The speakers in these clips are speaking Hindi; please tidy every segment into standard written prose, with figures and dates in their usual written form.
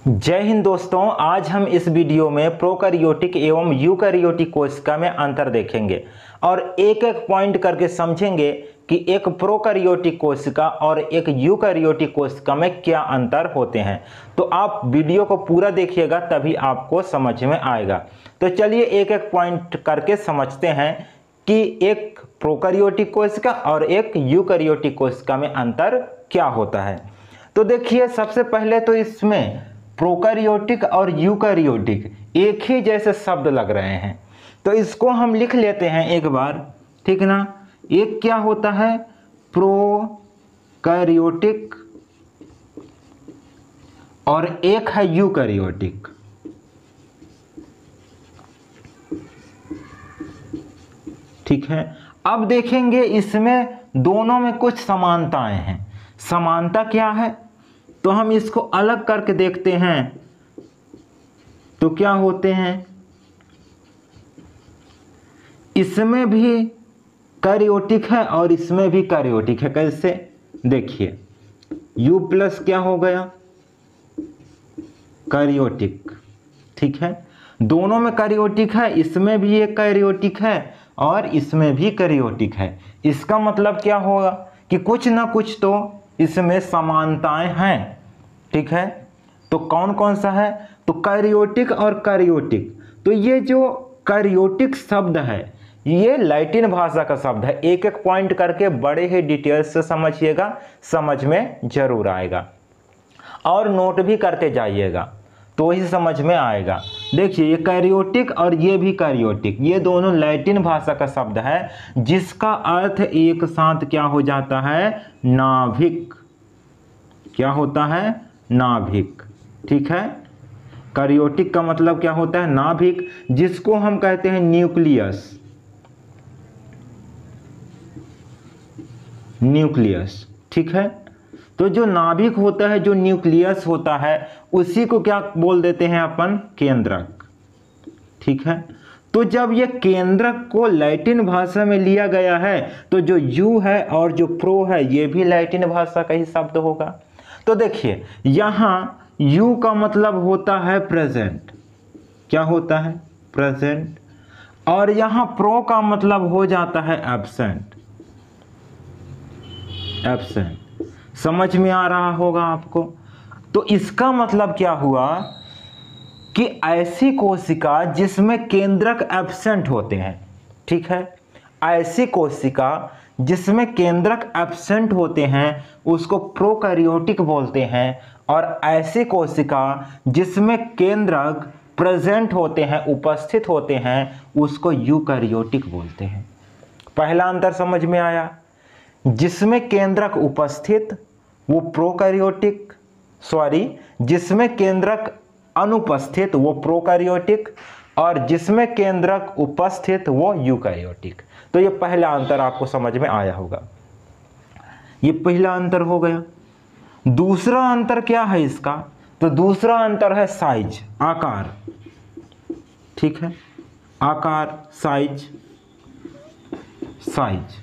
जय हिंद दोस्तों, आज हम इस वीडियो में प्रोकैरियोटिक एवं यूकैरियोटिक कोशिका में अंतर देखेंगे और एक एक पॉइंट करके समझेंगे कि एक प्रोकैरियोटिक कोशिका और एक यूकैरियोटिक कोशिका में क्या अंतर होते हैं। तो आप वीडियो को पूरा देखिएगा तभी आपको समझ में आएगा। तो चलिए एक एक पॉइंट करके समझते हैं कि एक प्रोकैरियोटिक कोशिका और एक यूकैरियोटिक कोशिका में अंतर क्या होता है। तो देखिए, सबसे पहले तो इसमें प्रोकैरियोटिक और यूकैरियोटिक एक ही जैसे शब्द लग रहे हैं, तो इसको हम लिख लेते हैं एक बार, ठीक ना। एक क्या होता है प्रोकैरियोटिक और एक है यूकैरियोटिक। ठीक है, अब देखेंगे इसमें दोनों में कुछ समानताएं हैं। समानता क्या है तो हम इसको अलग करके देखते हैं तो क्या होते हैं, इसमें भी कैरियोटिक है और इसमें भी कैरियोटिक है। कैसे, देखिए U प्लस क्या हो गया कैरियोटिक। ठीक है, दोनों में कैरियोटिक है, इसमें भी एक कैरियोटिक है और इसमें भी कैरियोटिक है। इसका मतलब क्या होगा कि कुछ ना कुछ तो इसमें समानताएं हैं। ठीक है, तो कौन कौन सा है तो कैरियोटिक और कैरियोटिक। तो ये जो कैरियोटिक शब्द है ये लैटिन भाषा का शब्द है। एक एक पॉइंट करके बड़े ही डिटेल्स से समझिएगा, समझ में जरूर आएगा और नोट भी करते जाइएगा तो ही समझ में आएगा। देखिए, ये कैरियोटिक और ये भी कैरियोटिक, ये दोनों लैटिन भाषा का शब्द है जिसका अर्थ एक साथ क्या हो जाता है, नाभिक। क्या होता है, नाभिक। ठीक है, कैरियोटिक का मतलब क्या होता है, नाभिक, जिसको हम कहते हैं न्यूक्लियस। न्यूक्लियस, ठीक है। तो जो नाभिक होता है, जो न्यूक्लियस होता है, उसी को क्या बोल देते हैं अपन, केंद्रक। ठीक है, तो जब ये केंद्रक को लैटिन भाषा में लिया गया है तो जो यू है और जो प्रो है ये भी लैटिन भाषा का ही शब्द होगा। तो देखिए, यहाँ यू का मतलब होता है प्रेजेंट। क्या होता है, प्रेजेंट। और यहाँ प्रो का मतलब हो जाता है एब्सेंट। एब्सेंट, समझ में आ रहा होगा आपको। तो इसका मतलब क्या हुआ कि ऐसी कोशिका जिसमें केंद्रक एब्सेंट होते हैं, ठीक है, ऐसी कोशिका जिसमें केंद्रक एब्सेंट होते हैं उसको प्रोकैरियोटिक बोलते हैं, और ऐसी कोशिका जिसमें केंद्रक प्रेजेंट होते हैं, उपस्थित होते हैं, उसको यूकैरियोटिक बोलते हैं। पहला अंतर समझ में आया, जिसमें केंद्रक उपस्थित वो प्रोकैरियोटिक, जिसमें केंद्रक अनुपस्थित वो प्रोकैरियोटिक, और जिसमें केंद्रक उपस्थित वो यूकैरियोटिक। तो ये पहला अंतर आपको समझ में आया होगा। ये पहला अंतर हो गया। दूसरा अंतर क्या है इसका, तो दूसरा अंतर है साइज, आकार। ठीक है, आकार, साइज। साइज,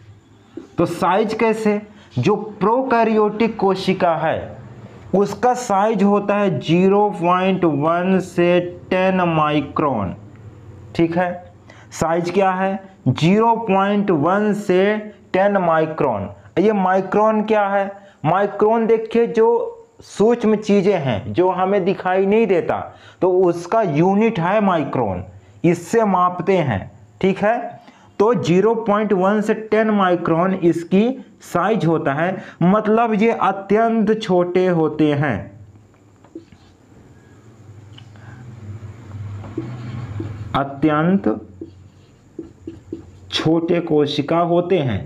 तो साइज कैसे, जो प्रोकैरियोटिक कोशिका है उसका साइज होता है 0.1 से 10 माइक्रोन। ठीक है, साइज क्या है, 0.1 से 10 माइक्रोन। ये माइक्रोन क्या है, माइक्रोन देखिए जो सूक्ष्म चीजें हैं जो हमें दिखाई नहीं देता, तो उसका यूनिट है माइक्रोन, इससे मापते हैं। ठीक है, तो 0.1 से 10 माइक्रोन इसकी साइज होता है, मतलब ये अत्यंत छोटे होते हैं। अत्यंत छोटे कोशिका होते हैं।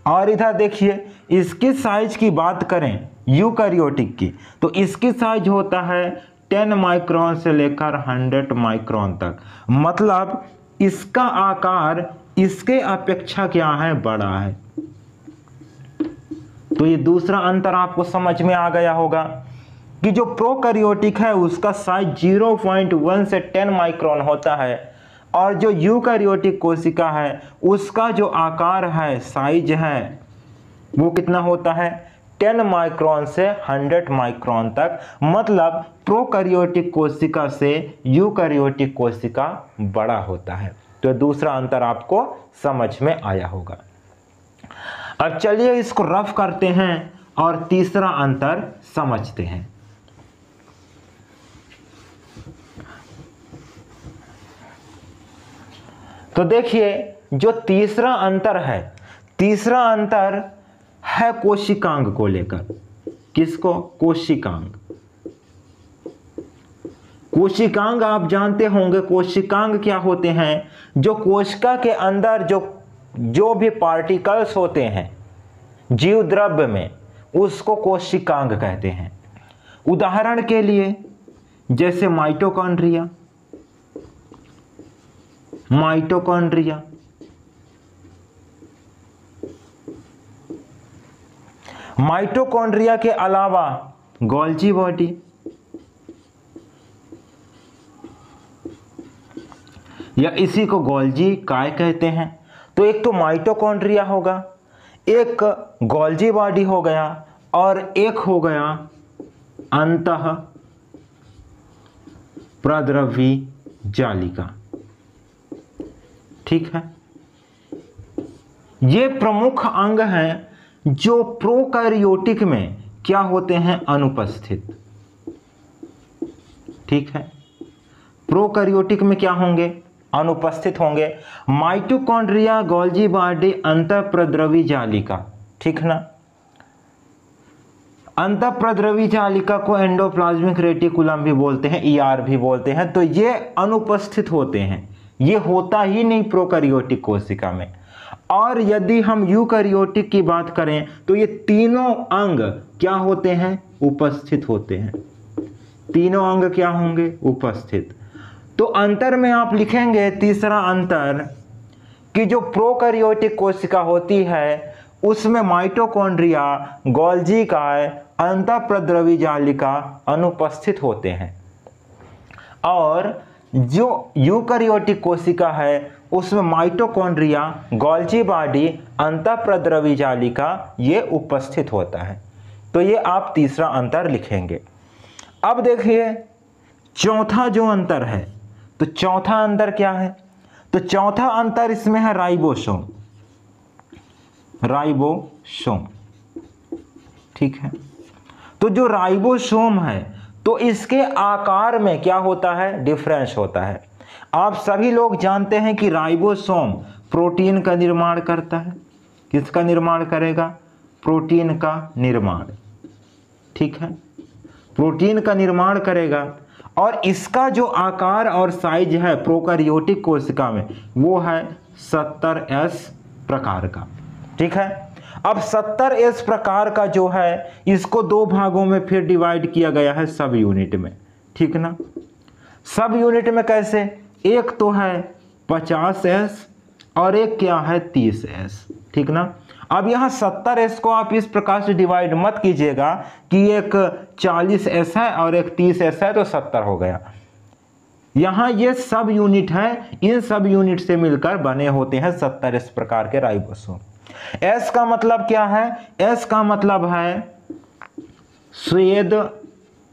और इधर देखिए, इसकी साइज की बात करें यूकैरियोटिक की, तो इसकी साइज होता है 10 माइक्रोन से लेकर 100 माइक्रोन तक, मतलब इसका आकार इसके अपेक्षा क्या है, बड़ा है। तो ये दूसरा अंतर आपको समझ में आ गया होगा कि जो प्रोकैरियोटिक है उसका साइज 0.1 से 10 माइक्रोन होता है, और जो यूकैरियोटिक कोशिका है उसका जो आकार है, साइज है, वो कितना होता है, 10 माइक्रोन से 100 माइक्रोन तक, मतलब प्रोकैरियोटिक कोशिका से यूकैरियोटिक कोशिका बड़ा होता है। तो दूसरा अंतर आपको समझ में आया होगा। अब चलिए इसको रफ करते हैं और तीसरा अंतर समझते हैं। तो देखिए जो तीसरा अंतर है, तीसरा अंतर है कोशिकांग को लेकर। किसको? कोशिकांग। कोशिकांग आप जानते होंगे, कोशिकांग क्या होते हैं? जो कोशिका के अंदर जो भी पार्टिकल्स होते हैं जीव द्रव्य में, उसको कोशिकांग कहते हैं। उदाहरण के लिए जैसे माइटोकॉन्ड्रिया, माइटोकॉन्ड्रिया, माइटोकॉन्ड्रिया के अलावा गोल्जी बॉडी, या इसी को गोल्जी काय कहते हैं। तो एक तो माइटोकॉन्ड्रिया होगा, एक गोल्जी बॉडी हो गया, और एक हो गया अंतः प्रद्रवी जालिका। ठीक है, ये प्रमुख अंग हैं जो प्रोकैरियोटिक में क्या होते हैं? अनुपस्थित। ठीक है, प्रोकैरियोटिक में क्या होंगे? अनुपस्थित होंगे। माइटोकॉन्ड्रिया, गोल्जी बॉडी, अंतःप्रद्रवी जालिका। ठीक ना? अंतःप्रद्रवी जालिका को एंडोप्लाज्मिक रेटिकुलम भी बोलते हैं, ईआर भी बोलते हैं। तो ये अनुपस्थित होते हैं, ये होता ही नहीं प्रोकैरियोटिक कोशिका में। और यदि हम यूकैरियोटिक की बात करें तो ये तीनों अंग क्या होते हैं? उपस्थित होते हैं। तीनों अंग क्या होंगे? उपस्थित। तो अंतर में आप लिखेंगे तीसरा अंतर कि जो प्रोकैरियोटिक कोशिका होती है उसमें माइटोकॉन्ड्रिया, गोल्जी काय, अंतःप्रद्रवी जालिका अनुपस्थित होते हैं, और जो यूकैरियोटिक कोशिका है उसमें माइटोकॉन्ड्रिया, गोल्जी बॉडी, अंतःप्रद्रवी जालिका ये उपस्थित होता है। तो ये आप तीसरा अंतर लिखेंगे। अब देखिए चौथा जो अंतर है, तो चौथा अंतर क्या है? तो चौथा अंतर इसमें है राइबोसोम। राइबोसोम। ठीक है, तो जो राइबोसोम है तो इसके आकार में क्या होता है? डिफरेंस होता है। आप सभी लोग जानते हैं कि राइबोसोम प्रोटीन का निर्माण करता है। किसका निर्माण करेगा? प्रोटीन का निर्माण। ठीक है, प्रोटीन का निर्माण करेगा, और इसका जो आकार और साइज है प्रोकैरियोटिक कोशिका में वो है 70S प्रकार का। ठीक है, अब 70S प्रकार का जो है इसको दो भागों में फिर डिवाइड किया गया है सब यूनिट में। ठीक ना? सब यूनिट में कैसे? एक तो है 50S और एक क्या है? 30S। ठीक ना? अब यहाँ 70S को आप इस प्रकार से डिवाइड मत कीजिएगा कि एक 40S है और एक 30S है तो 70 हो गया। यहाँ ये सब यूनिट है, इन सब यूनिट से मिलकर बने होते हैं 70S प्रकार के राइबोसोम। S का मतलब क्या है? S का मतलब है स्वेद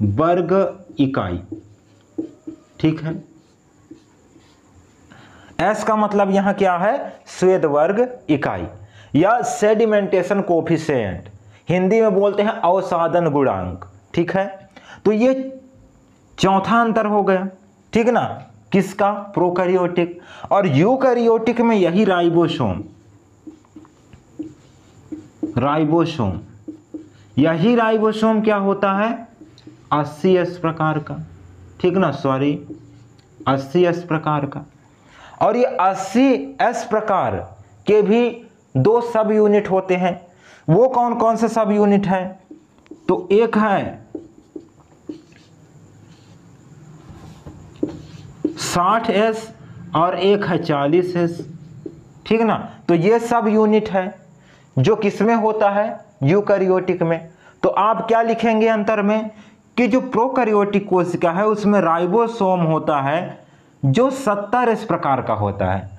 वर्ग इकाई। ठीक है, S का मतलब यहां क्या है? स्वेद वर्ग इकाई या सेडिमेंटेशन कोफिशिएंट, हिंदी में बोलते हैं अवसादन गुणांक। ठीक है, तो ये चौथा अंतर हो गया। ठीक ना? किसका? प्रोकैरियोटिक। और यूकैरियोटिक में यही राइबोसोम, राइबोसोम, यही राइबोसोम क्या होता है? 80S प्रकार का। ठीक ना? सॉरी, 80S प्रकार का। और ये 80S प्रकार के भी दो सब यूनिट होते हैं। वो कौन कौन से सब यूनिट है? तो एक है 60S और एक है 40S। ठीक ना? तो ये सब यूनिट है जो किसमें होता है? यूकैरियोटिक में। तो आप क्या लिखेंगे अंतर में? कि जो प्रोकैरियोटिक कोशिका है उसमें राइबोसोम होता है जो 70S प्रकार का होता है,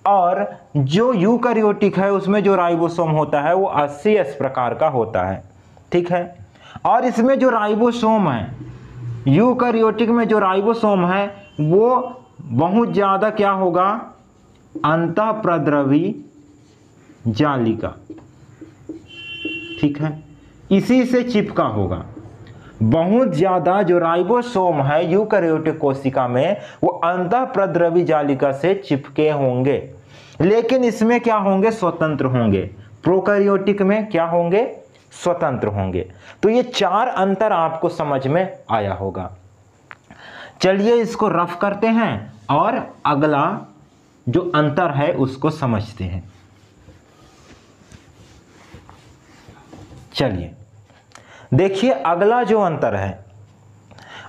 और जो यूकैरियोटिक है उसमें जो राइबोसोम होता है वो 80S प्रकार का होता है। ठीक है। और इसमें जो राइबोसोम है, यूकैरियोटिक में जो राइबोसोम है वो बहुत ज़्यादा क्या होगा, अंतःप्रद्रवी जालिका, ठीक है, इसी से चिपका होगा। बहुत ज़्यादा जो राइबोसोम है यूकैरियोटिक कोशिका में वो अंतःप्रद्रवी जालिका से चिपके होंगे, लेकिन इसमें क्या होंगे, स्वतंत्र होंगे। प्रोकैरियोटिक में क्या होंगे, स्वतंत्र होंगे। तो ये 4 अंतर आपको समझ में आया होगा। चलिए इसको रफ करते हैं और अगला जो अंतर है उसको समझते हैं। चलिए देखिए अगला जो अंतर है,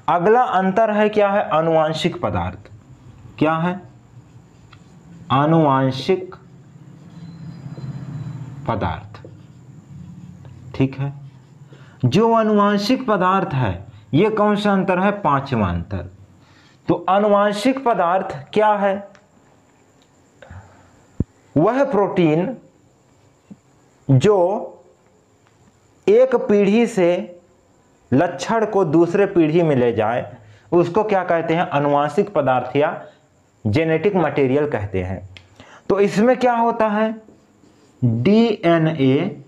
अगला अंतर है क्या है, आनुवांशिक पदार्थ। क्या है, आनुवांशिक पदार्थ, ठीक है। जो आनुवांशिक पदार्थ है ये कौन सा अंतर है, 5वां अंतर। तो आनुवांशिक पदार्थ क्या है, वह प्रोटीन जो एक पीढ़ी से लक्षण को दूसरे पीढ़ी में ले जाए उसको क्या कहते हैं, आनुवांशिक पदार्थ या जेनेटिक मटेरियल कहते हैं। तो इसमें क्या होता है, डीएनए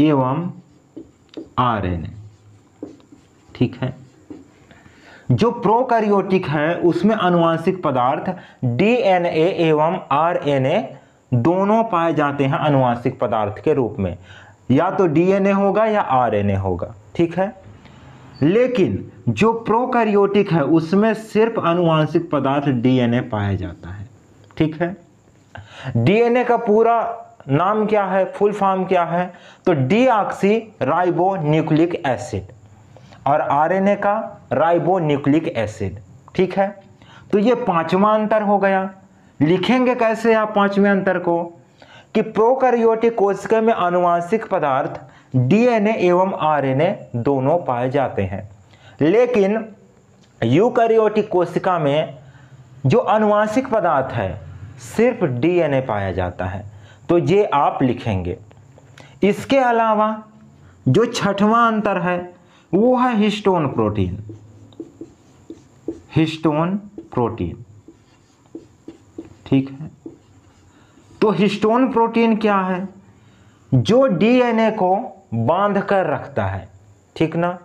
एवं आरएनए, ठीक है। जो प्रोकैरियोटिक है उसमें आनुवांशिक पदार्थ डीएनए एवं आरएनए दोनों पाए जाते हैं आनुवांशिक पदार्थ के रूप में, या तो डीएनए होगा या आरएनए होगा, ठीक है। लेकिन जो प्रोकैरियोटिक है उसमें सिर्फ आनुवांशिक पदार्थ डीएनए पाया जाता है, ठीक है। डीएनए का पूरा नाम क्या है, फुल फॉर्म क्या है, तो डीऑक्सी राइबो न्यूक्लिक एसिड, और आरएनए का राइबो न्यूक्लिक एसिड, ठीक है। तो ये 5वां अंतर हो गया। लिखेंगे कैसे आप 5वें अंतर को, कि प्रोकैरियोटिक कोशिका में आनुवांशिक पदार्थ डीएनए एवं आरएनए दोनों पाए जाते हैं, लेकिन यूकैरियोटिक कोशिका में जो आनुवांशिक पदार्थ है सिर्फ डीएनए पाया जाता है। तो ये आप लिखेंगे। इसके अलावा जो 6वां अंतर है वो है हिस्टोन प्रोटीन। हिस्टोन प्रोटीन, ठीक है। तो हिस्टोन प्रोटीन क्या है, जो डीएनए को बांध कर रखता है, ठीक ना,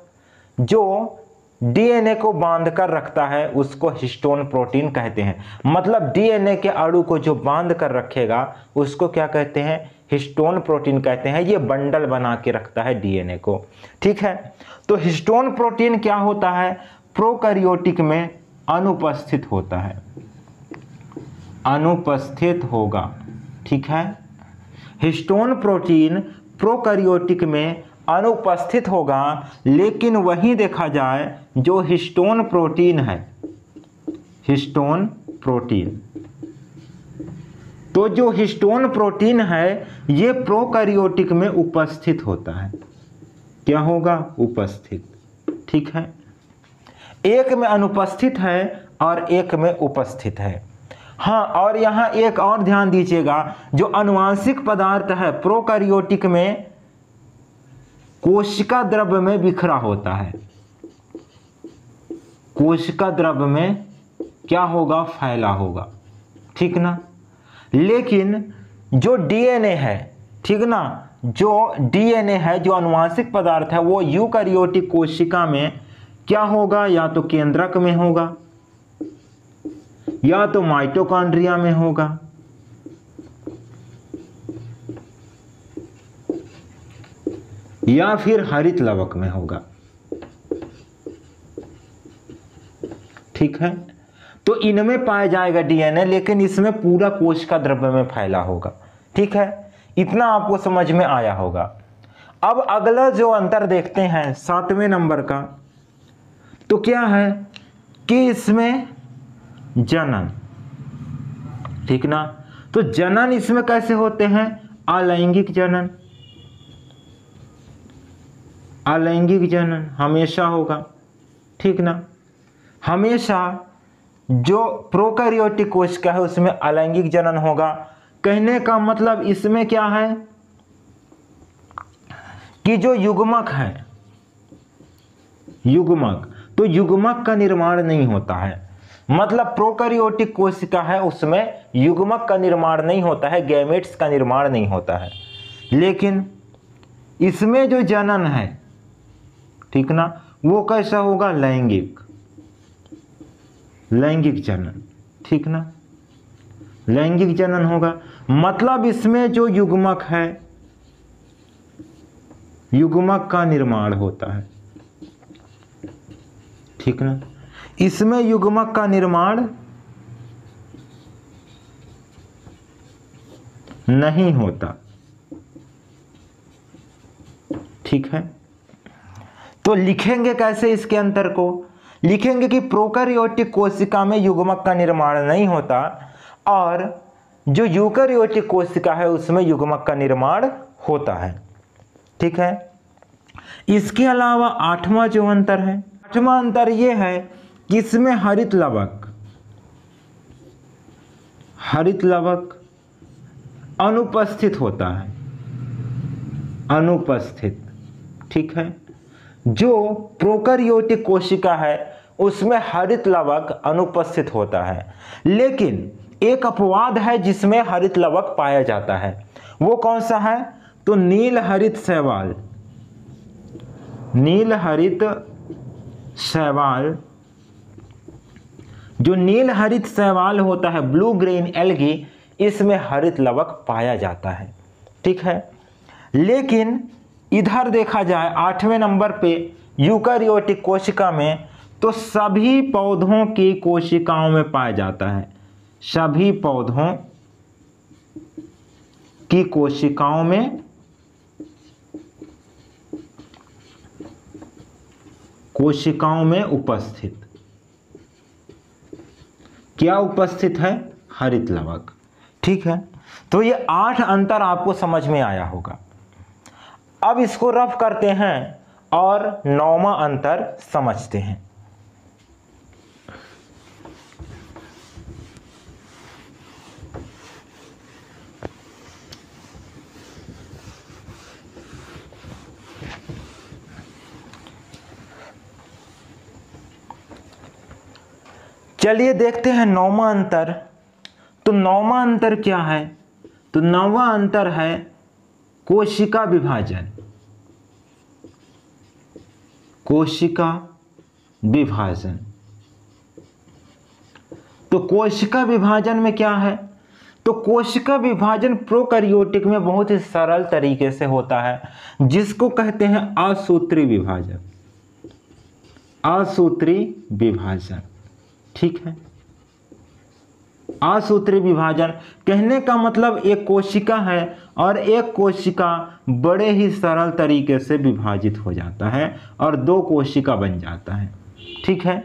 जो डीएनए को बांध कर रखता है उसको हिस्टोन प्रोटीन कहते हैं। मतलब डीएनए के अणु को जो बांध कर रखेगा उसको क्या कहते हैं, हिस्टोन प्रोटीन कहते हैं। ये बंडल बना के रखता है डीएनए को, ठीक है। तो हिस्टोन प्रोटीन क्या होता है, प्रोकैरियोटिक में अनुपस्थित होता है, अनुपस्थित होगा, ठीक है। हिस्टोन प्रोटीन प्रोकैरियोटिक में अनुपस्थित होगा, लेकिन वहीं देखा जाए जो हिस्टोन प्रोटीन है, हिस्टोन प्रोटीन, तो जो हिस्टोन प्रोटीन है ये प्रोकैरियोटिक में उपस्थित होता है। क्या होगा, उपस्थित, ठीक है। एक में अनुपस्थित है और एक में उपस्थित है। हाँ, और यहाँ एक और ध्यान दीजिएगा, जो आनुवांशिक पदार्थ है प्रोकैरियोटिक में कोशिका द्रव्य में बिखरा होता है। कोशिका द्रव्य में क्या होगा, फैला होगा, ठीक ना। लेकिन जो डीएनए है, ठीक ना, जो डीएनए है, जो आनुवांशिक पदार्थ है वो यूकैरियोटिक कोशिका में क्या होगा, या तो केंद्रक में होगा या तो माइटोकॉन्ड्रिया में होगा, या फिर हरित लवक में होगा, ठीक है। तो इनमें पाया जाएगा डीएनए, लेकिन इसमें पूरा कोशिका द्रव्य में फैला होगा, ठीक है। इतना आपको समझ में आया होगा। अब अगला जो अंतर देखते हैं 7वें नंबर का, तो क्या है कि इसमें जनन, ठीक ना। तो जनन इसमें कैसे होते हैं, अलैंगिक जनन, अलैंगिक जनन हमेशा होगा, ठीक ना। हमेशा जो प्रोकैरियोटिक कोशिका है उसमें अलैंगिक जनन होगा। कहने का मतलब इसमें क्या है कि जो युग्मक है, युग्मक, तो युग्मक का निर्माण नहीं होता है। मतलब प्रोकैरियोटिक कोशिका है उसमें युग्मक का निर्माण नहीं होता है, गैमेट्स का निर्माण नहीं होता है। लेकिन इसमें जो जनन है, ठीक ना, वो कैसा होगा, लैंगिक, लैंगिक जनन, ठीक ना, लैंगिक जनन होगा। मतलब इसमें जो युग्मक है, युग्मक का निर्माण होता है, ठीक ना, इसमें युग्मक का निर्माण नहीं होता, ठीक है। तो लिखेंगे कैसे इसके अंतर को, लिखेंगे कि प्रोकैरियोटिक कोशिका में युग्मक का निर्माण नहीं होता और जो यूकैरियोटिक कोशिका है उसमें युग्मक का निर्माण होता है, ठीक है। इसके अलावा आठवां जो अंतर है, आठवां अंतर यह है कि इसमें हरित लवक, हरित लवक अनुपस्थित होता है, अनुपस्थित, ठीक है। जो प्रोकैरियोटिक कोशिका है उसमें हरित लवक अनुपस्थित होता है। लेकिन एक अपवाद है जिसमें हरित लवक पाया जाता है, वो कौन सा है, तो नील हरित शैवाल, नील हरित शैवाल, जो नील हरित शैवाल होता है, ब्लू ग्रीन एल्गी, इसमें हरित लवक पाया जाता है, ठीक है। लेकिन इधर देखा जाए 8वें नंबर पे यूकैरियोटिक कोशिका में, तो सभी पौधों की कोशिकाओं में पाया जाता है, सभी पौधों की कोशिकाओं में उपस्थित, क्या उपस्थित है, हरित लवक, ठीक है। तो ये 8 अंतर आपको समझ में आया होगा। अब इसको रफ करते हैं और 9वां अंतर समझते हैं। चलिए देखते हैं 9वां अंतर। तो 9वां अंतर क्या है, तो 9वां अंतर है कोशिका विभाजन, कोशिका विभाजन। तो कोशिका विभाजन में क्या है, तो कोशिका विभाजन प्रोकैरियोटिक में बहुत ही सरल तरीके से होता है, जिसको कहते हैं असूत्री विभाजन, असूत्री विभाजन, ठीक है। असूत्री विभाजन कहने का मतलब एक कोशिका है और एक कोशिका बड़े ही सरल तरीके से विभाजित हो जाता है और 2 कोशिका बन जाता है, ठीक है।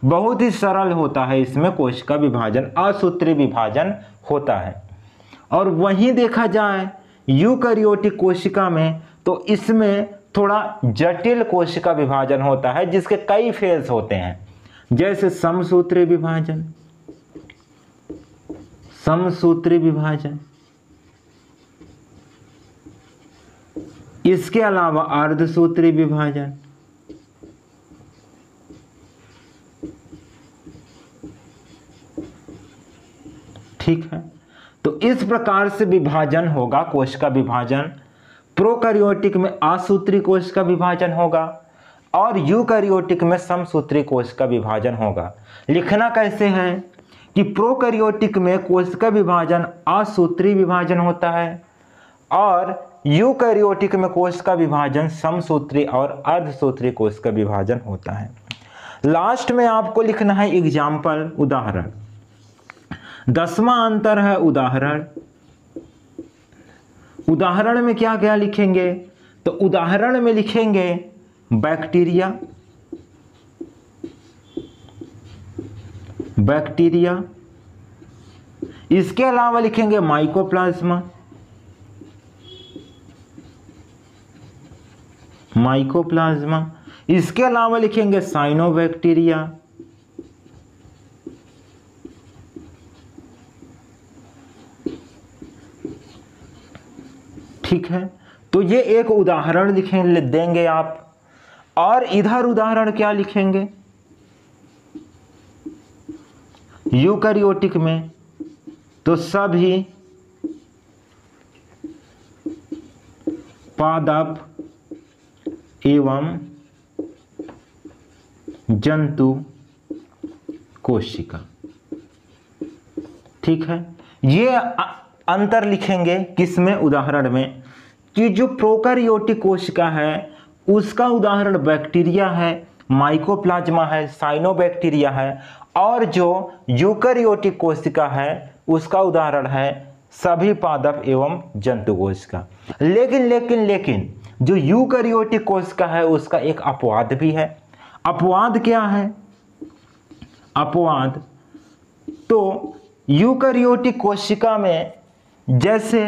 बहुत ही सरल होता है, इसमें कोशिका विभाजन, असूत्री विभाजन होता है। और वहीं देखा जाए यूकैरियोटिक कोशिका में, तो इसमें थोड़ा जटिल कोशिका विभाजन होता है, जिसके कई फेज होते हैं, जैसे समसूत्री विभाजन, समसूत्री विभाजन, इसके अलावा अर्धसूत्री विभाजन, ठीक है। तो इस प्रकार से विभाजन होगा, कोशिका विभाजन। प्रोकैरियोटिक में असूत्री कोशिका विभाजन होगा और यूकैरियोटिक में समसूत्री कोशिका विभाजन होगा। लिखना कैसे है कि प्रोकैरियोटिक में कोशिका विभाजन असूत्री विभाजन होता है और यूकैरियोटिक में कोशिका विभाजन समसूत्री और अर्धसूत्री कोशिका विभाजन होता है। लास्ट में आपको लिखना है एग्जाम्पल, उदाहरण। 10वां अंतर है उदाहरण। उदाहरण में क्या क्या लिखेंगे, तो उदाहरण में लिखेंगे बैक्टीरिया, बैक्टीरिया, इसके अलावा लिखेंगे माइकोप्लाज्मा, माइकोप्लाज्मा, इसके अलावा लिखेंगे साइनोबैक्टीरिया, ठीक है। तो ये एक उदाहरण देंगे आप, और इधर उदाहरण क्या लिखेंगे, यूकैरियोटिक में तो सभी पादप एवं जंतु कोशिका। ठीक है, ये अंतर लिखेंगे किसमें, उदाहरण में, कि जो प्रोकैरियोटिक कोशिका है उसका उदाहरण बैक्टीरिया है, माइकोप्लाज्मा है, साइनोबैक्टीरिया है, और जो यूकैरियोटिक कोशिका है उसका उदाहरण है सभी पादप एवं जंतु कोशिका। लेकिन जो यूकैरियोटिक कोशिका है उसका एक अपवाद भी है। अपवाद क्या है? अपवाद तो यूकैरियोटिक कोशिका में जैसे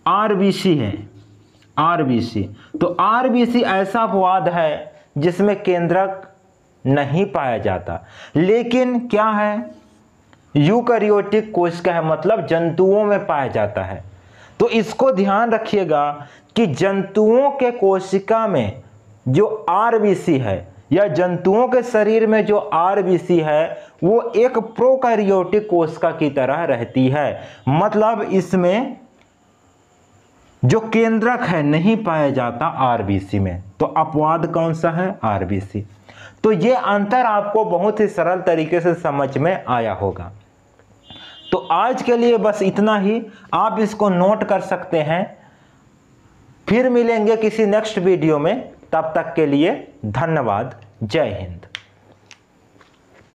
आरबीसी है, आरबीसी, तो आरबीसी ऐसा अपवाद है जिसमें केंद्रक नहीं पाया जाता। लेकिन क्या है, यूकैरियोटिक कोशिका है, मतलब जंतुओं में पाया जाता है। तो इसको ध्यान रखिएगा कि जंतुओं के कोशिका में जो आरबीसी है या जंतुओं के शरीर में जो आरबीसी है वो एक प्रोकैरियोटिक कोशिका की तरह रहती है, मतलब इसमें जो केंद्रक है नहीं पाया जाता आरबीसी में। तो अपवाद कौन सा है? आरबीसी। तो ये अंतर आपको बहुत ही सरल तरीके से समझ में आया होगा। तो आज के लिए बस इतना ही, आप इसको नोट कर सकते हैं। फिर मिलेंगे किसी नेक्स्ट वीडियो में, तब तक के लिए धन्यवाद। जय हिंद।